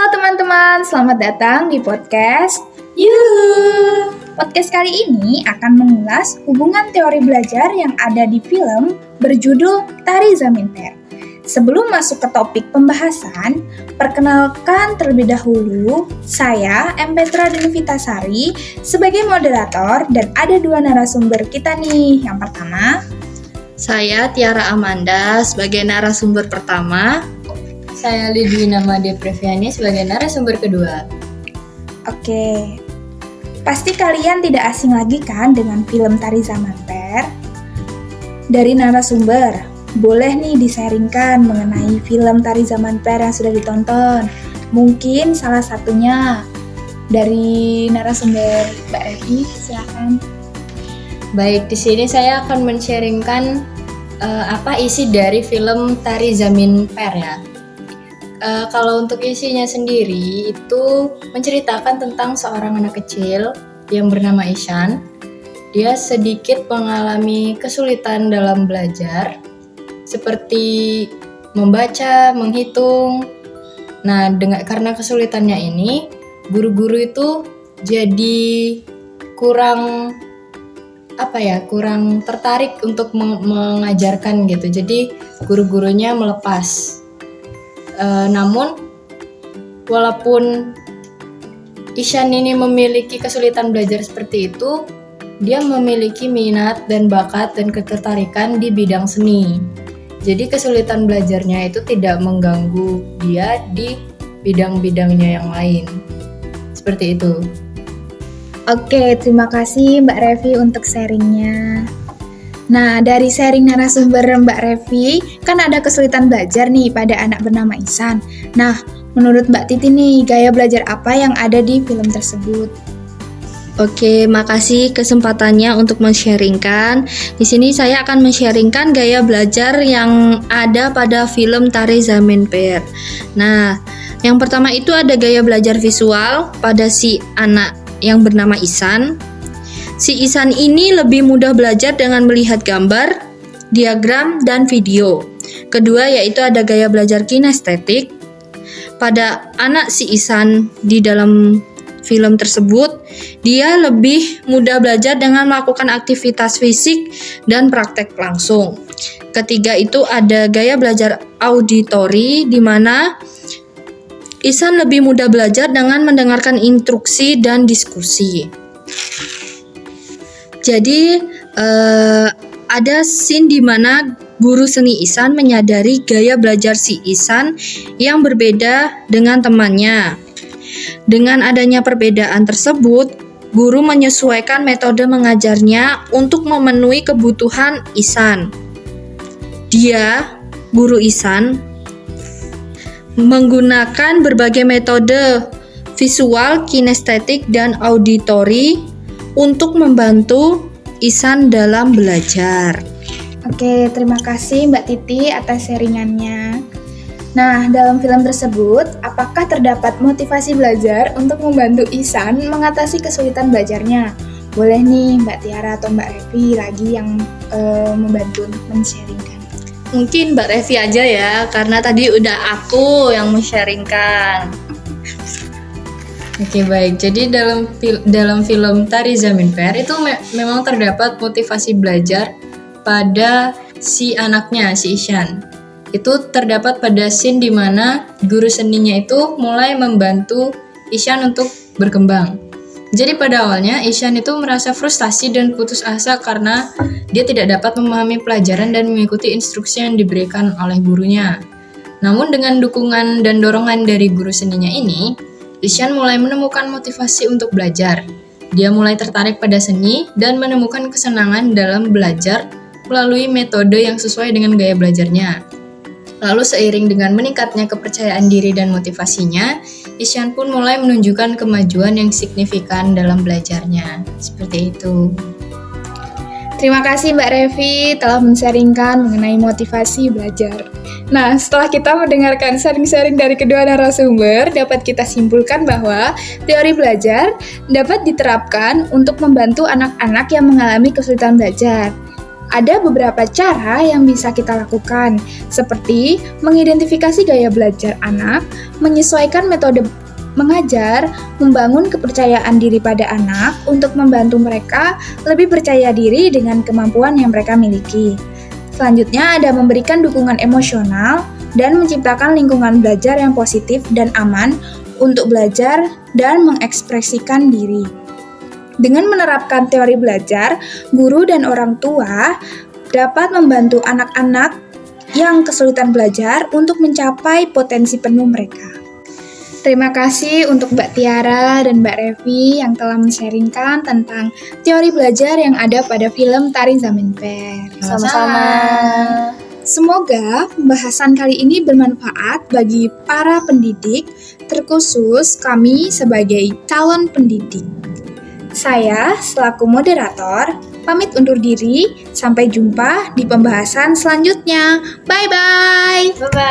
teman-teman, selamat datang di podcast Yuhu. Podcast kali ini akan mengulas hubungan teori belajar yang ada di film berjudul Tari Zaminper. Sebelum masuk ke topik pembahasan, perkenalkan terlebih dahulu, saya M. Petra Denuvitasari sebagai moderator dan ada dua narasumber kita nih. Yang pertama, saya Tiara Amanda sebagai narasumber pertama. Saya Lidwina Made Previani sebagai narasumber kedua. Oke, pasti kalian tidak asing lagi kan dengan film Tari Zaminper? Dari narasumber, boleh nih disaringkan mengenai film Tari Zaminper yang sudah ditonton. Mungkin salah satunya dari narasumber Mbak Revi, silakan. Baik, di sini saya akan men-sharingkan apa isi dari film Tari Zaminper ya. Kalau untuk isinya sendiri itu menceritakan tentang seorang anak kecil yang bernama Ishan. Dia sedikit mengalami kesulitan dalam belajar, seperti membaca, menghitung. Nah, karena kesulitannya ini, guru-guru itu jadi kurang tertarik untuk mengajarkan gitu. Jadi guru-gurunya melepas. Namun walaupun Ishan ini memiliki kesulitan belajar seperti itu, dia memiliki minat dan bakat dan ketertarikan di bidang seni. Jadi kesulitan belajarnya itu tidak mengganggu dia di bidang-bidangnya yang lain. Seperti itu. Oke, terima kasih Mbak Revi untuk sharingnya. Nah, dari sharing narasumber Mbak Revi, kan ada kesulitan belajar nih pada anak bernama Ishan. Nah, menurut Mbak Titi nih, gaya belajar apa yang ada di film tersebut? Oke, makasih kesempatannya untuk men-sharingkan. Di sini saya akan men-sharingkan gaya belajar yang ada pada film Tari Zaminper. Nah, yang pertama itu ada gaya belajar visual pada si anak yang bernama Ishan. Si Ishan ini lebih mudah belajar dengan melihat gambar, diagram, dan video. Kedua yaitu ada gaya belajar kinestetik. Pada anak si Ishan di dalam film tersebut, dia lebih mudah belajar dengan melakukan aktivitas fisik dan praktek langsung. Ketiga itu ada gaya belajar auditori, di mana Ishan lebih mudah belajar dengan mendengarkan instruksi dan diskusi. Jadi ada scene di mana guru seni Ishan menyadari gaya belajar si Ishan yang berbeda dengan temannya. Dengan adanya perbedaan tersebut, guru menyesuaikan metode mengajarnya untuk memenuhi kebutuhan Ishan. Guru Ishan, menggunakan berbagai metode visual, kinestetik, dan auditori untuk membantu Ishan dalam belajar. Oke, terima kasih Mbak Titi atas sharingannya. Nah, dalam film tersebut, apakah terdapat motivasi belajar untuk membantu Ishan mengatasi kesulitan belajarnya? Boleh nih Mbak Tiara atau Mbak Revi lagi yang membantu untuk men-sharingkan. Mungkin Mbak Revi aja ya, karena tadi udah aku yang men-sharingkan. Oke, baik. Jadi dalam film Tari Zaminper itu memang terdapat motivasi belajar pada si anaknya, si Ishan. Itu terdapat pada scene di mana guru seninya itu mulai membantu Ishan untuk berkembang. Jadi pada awalnya Ishan itu merasa frustasi dan putus asa karena dia tidak dapat memahami pelajaran dan mengikuti instruksi yang diberikan oleh gurunya. Namun dengan dukungan dan dorongan dari guru seninya ini, Ishan mulai menemukan motivasi untuk belajar. Dia mulai tertarik pada seni dan menemukan kesenangan dalam belajar melalui metode yang sesuai dengan gaya belajarnya. Lalu seiring dengan meningkatnya kepercayaan diri dan motivasinya, Ishan pun mulai menunjukkan kemajuan yang signifikan dalam belajarnya. Seperti itu. Terima kasih Mbak Revi telah men-sharingkan mengenai motivasi belajar. Nah, setelah kita mendengarkan sharing-sharing dari kedua narasumber, dapat kita simpulkan bahwa teori belajar dapat diterapkan untuk membantu anak-anak yang mengalami kesulitan belajar. Ada beberapa cara yang bisa kita lakukan, seperti mengidentifikasi gaya belajar anak, menyesuaikan metode mengajar, membangun kepercayaan diri pada anak untuk membantu mereka lebih percaya diri dengan kemampuan yang mereka miliki. Selanjutnya ada memberikan dukungan emosional dan menciptakan lingkungan belajar yang positif dan aman untuk belajar dan mengekspresikan diri. Dengan menerapkan teori belajar, guru dan orang tua dapat membantu anak-anak yang kesulitan belajar untuk mencapai potensi penuh mereka. Terima kasih untuk Mbak Tiara dan Mbak Revi yang telah men-sharingkan tentang teori belajar yang ada pada film Tari Zaminper. Sama-sama. Semoga pembahasan kali ini bermanfaat bagi para pendidik, terkhusus kami sebagai calon pendidik. Saya selaku moderator pamit undur diri. Sampai jumpa di pembahasan selanjutnya. Bye-bye. Bye-bye.